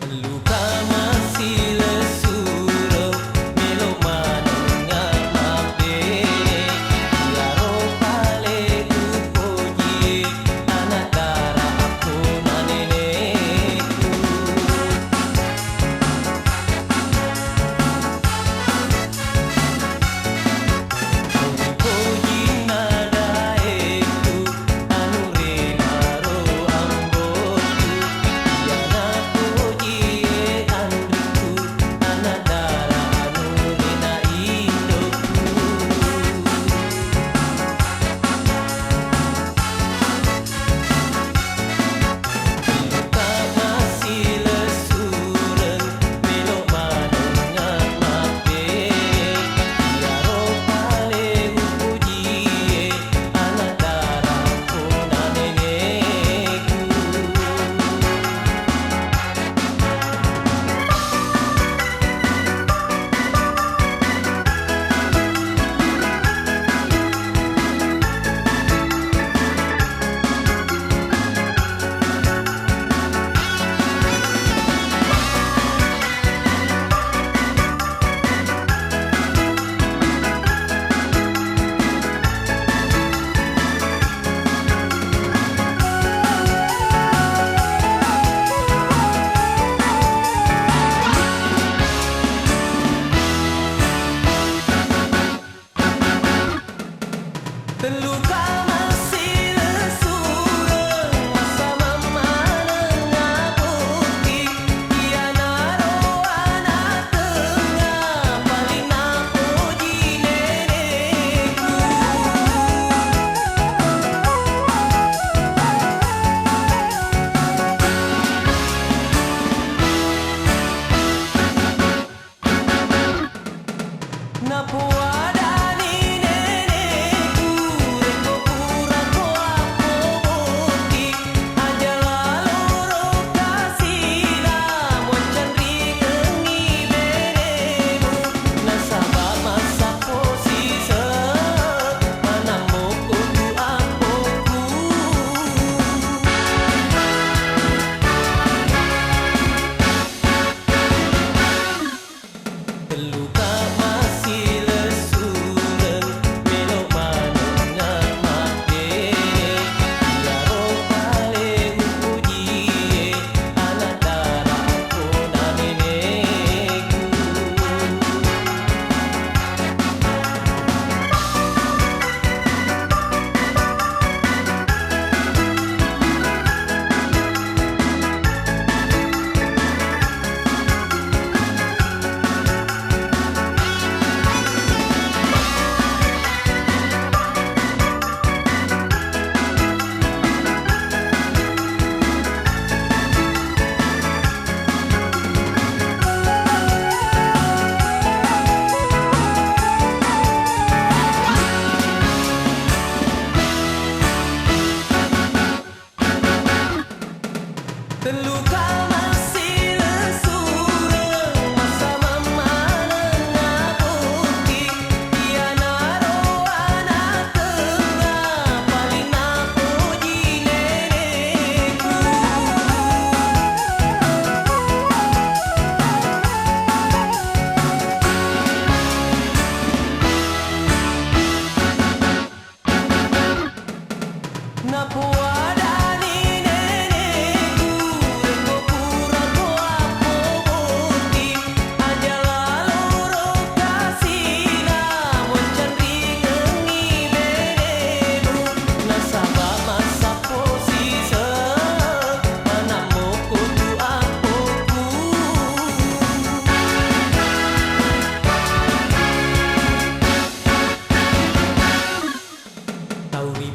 Luka masih lesurung melo manengah mabe Yaro pale upoji anak darah aku nanenekku Upoji nadaeku anu renaro amboku Yana poji andriku anak darah anu rena indoku Luka masih lesurung melo manengah mabe Yaro pale upoji anak darah aku nanenekku Terluka masih lesurung masa memanengah putih Yana roana tengah paling napuji nenekku Napo adani nenekku reko pura koa pomuti aja laloro kasina moncandri kengi benemu nasabah masa posise manamo kudu apoku Terluka masih lesurung melo manengah mabe Yaro pale upoji anak darah aku nanenekku Terluka masih lesurung masa memanengah putih Yana roana tengah paling napuji nenekku Napo adani nenekku reko pura koa pomuti aja laloro kasina moncandri kengi benemu nasabah masa posise manamo kudu apoku Tawi